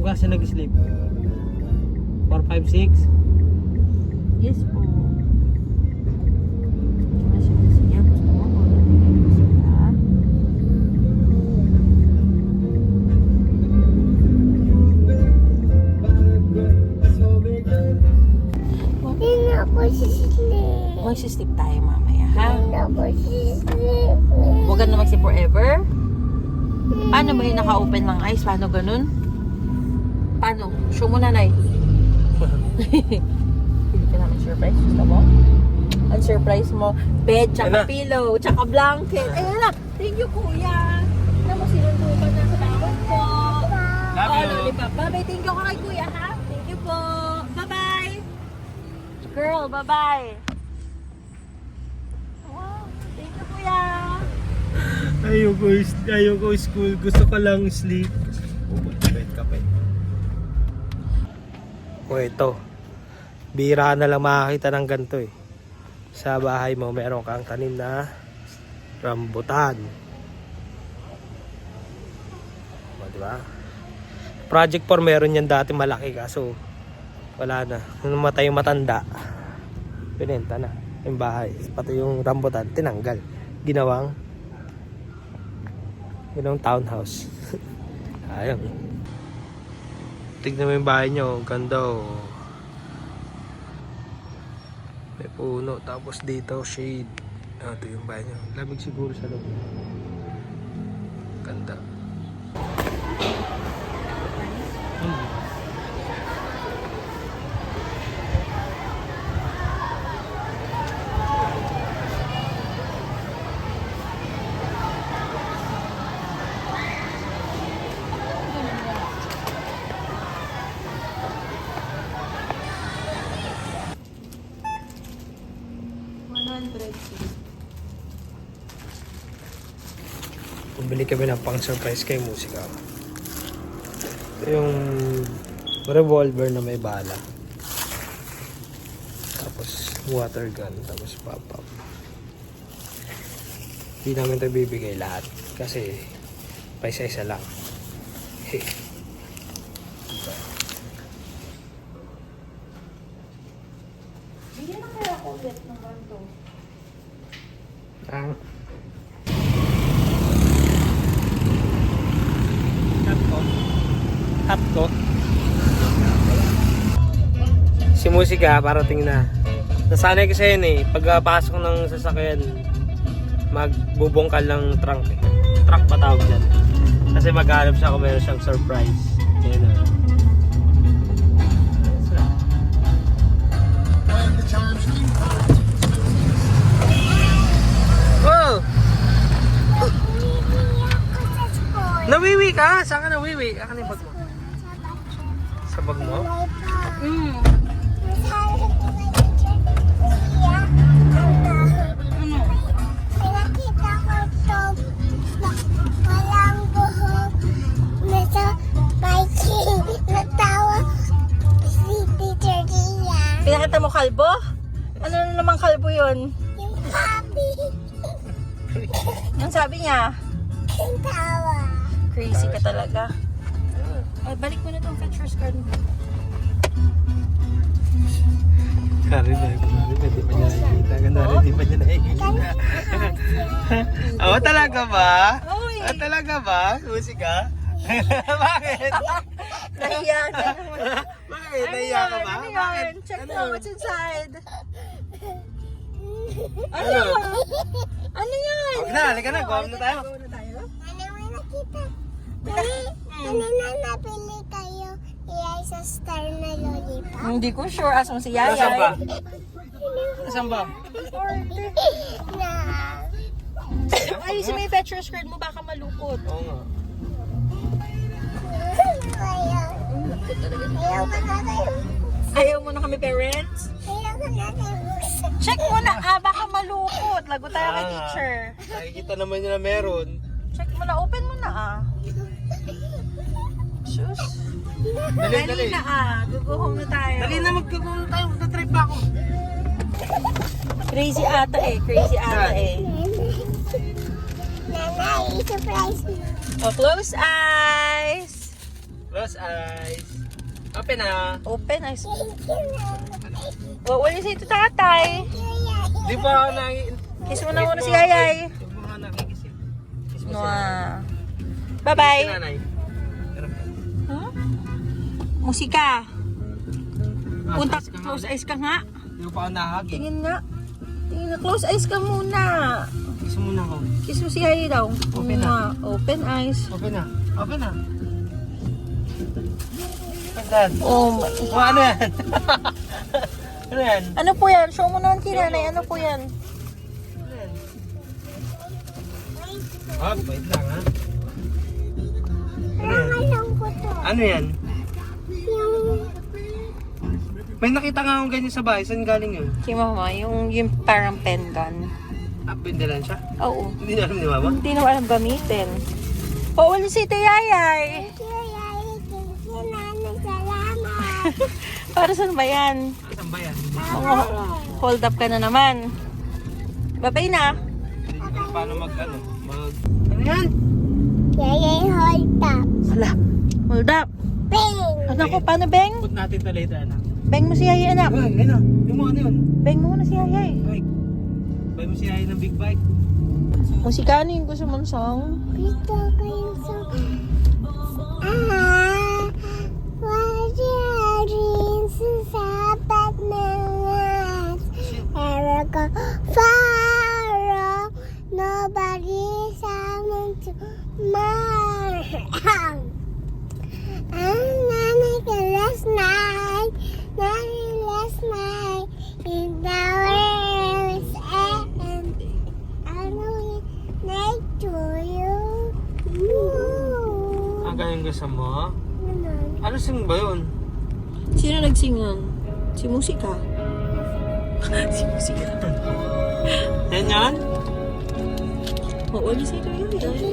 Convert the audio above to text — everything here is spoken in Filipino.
Saan ka kasi nag-sleep? 4, 5, 6? Yes po. Siya, gusto mo po natin siya. Hindi ako sisleep. Mag-sleep tayo mamaya, ha? Hindi ako sisleep. Huwag ka na mag-sleep forever. Paano ba yung naka-open ng eyes? Paano ganun? Paano? Show mo nanay. Hindi ka namin surprise. Gusto mo? Ang surprise mo, bed, tsaka pillow, tsaka blanket. Ayun na. Thank you, kuya. Alam mo, sinundo ka na sa tawad ko. Love you. Lollipop. Bye-bye. Thank you kay kuya, ha? Thank you po. Bye-bye. Girl, bye-bye. Wow. Thank you, kuya. Ayoko school. Gusto ko lang sleep. Bait ka pa. O ito. Bira na lang makakita ng ganito eh. Sa bahay mo meron kang tanim na rambutan. O, diba? Project 4 meron yan dati malaki kaso wala na. Nung namatay yung matanda, pinenta na yung bahay. Pati yung rambutan, tinanggal. Ginawang townhouse. Ayun. Tignan mo yung bahay nyo. Ganda oh. May puno. Tapos dito, shade. Ito yung bahay nyo. Lamig siguro sa loob. Ganda. Bumili kami ng pang surprise kay musika. Ito yung revolver na may bala. Tapos water gun. Tapos pop-up. Hindi namin ito bibigay lahat. Kasi paisa-isa lang. Hey. Diba? Bigyan na kaya ako ulit naman to. Ang Tap ko. Si musika parating na. Nasanay ko sa yun eh. Pagpasok ng sasakyan, magbubungkal ng trunk eh. Trunk pa tawag dyan. Kasi maghanap siya kung meron siyang surprise. Yan na. Oh! Nawiwi ka? Saan ka nawiwi? Akan yung bag mo? Sa bag mo? Pinakita ko to. Walang buhok. Nasa biking. Natawa si Teacher Gia. Pinakita mo kalbo? Ano na naman kalbo yun? Yung papi. Ang sabi niya? Yung tawa. Crazy ka talaga. Ay, balik mo na tong fetcher's card mo. Kari na, hindi pa niya nakikita. Ganda rin, hindi pa niya nakikita. Oo, talaga ba? Uy! Talaga ba? Musika? Bakit? Nahiya ka naman. Bakit? Nahiya ka ba? Ano Bakit? yun? Check mo, what's inside? Ano? Ano? Ano yan? Huwag na, halika na. Go na tayo. Go na tayo? Ano mo nakita? Ano na napili kayo? Iyay sa star na lollipop? Hindi ko sure. Asong si Yaya. Nasaan ba? Nasaan ba? Na. Ayusin mo yung fetcher's card mo, baka malukot. Oo nga. Ayaw ka na tayo. Ayaw mo na kami parents? Ayaw ka na tayo. Check mo na, baka malukot. Lago tayo kay teacher. Nakikita naman niya na meron. Check mo na, open mo na Sus. Dali. Na go home na tayo. Dali na, magkagulong tayo. Magka-trip pa ako. Crazy ata eh. Nanay, surprise mo. Oh, close eyes. Close eyes. Open na. Open eyes. Thank you, Mama. What will you say to tatay? Di pa ako Kiss mo na muna si Yayay. Huwag mo nga nakikis yun. Kiss mo si Mwah. Si Bye-bye. nanay. Huh? Musika. Ah, Punta, kiss ka nga close ulit. eyes ka nga. Di pa ako nakahagi. Tingin nga. Tingin na, close eyes ka muna. Kiss mo na ako. Kiss mo si Yayay daw. Open na. Mwah. Open eyes. Open na. Open na. What's that? Oh my. Oh, ano yan? Ano yan? Ano po yan? Show mo naman kay nanay. Ano po yan? Ano yan? Oh, wait lang ha. Ano yan? Alam ko to. Ano yan? Yung May nakita nga akong ganyan sa bahay. Saan galing yun? Si mama, yung parang pen gun. Ah, bindalan siya? Oo. Hindi na alam ni mama? Hindi na alam gamitin. Oh, wala si Yayay. thank you, Yaya. Thank you, Nanay. Salamat. Para saan ba yan? Saan ba yan? Hold up ka na naman. Babay na. Hindi ko alam paano mag-ano. Ano yan? Yaya, hold up. Hala. Hold up. Bing! Anak ko, paano beng? Put natin ito later, anak. Beng mo si Yayay, anak. Ay, ayun na. Yung mo ano yun? Beng mo na si Yayay. Ay, buy mo siya ng big bike. Musika, ano yung gusto mong song? Gusto ko yung song. What your dreams is about my life. Ever go far off. Nobody's coming to my house. And then last night, in the world's end. I know night to you. Ang ganyan gusto mo? Naman. Ano sing ba yun? Sino nagsing nun? Si Musika. Si Musika. Yan yan? Oo, wala si Yayay.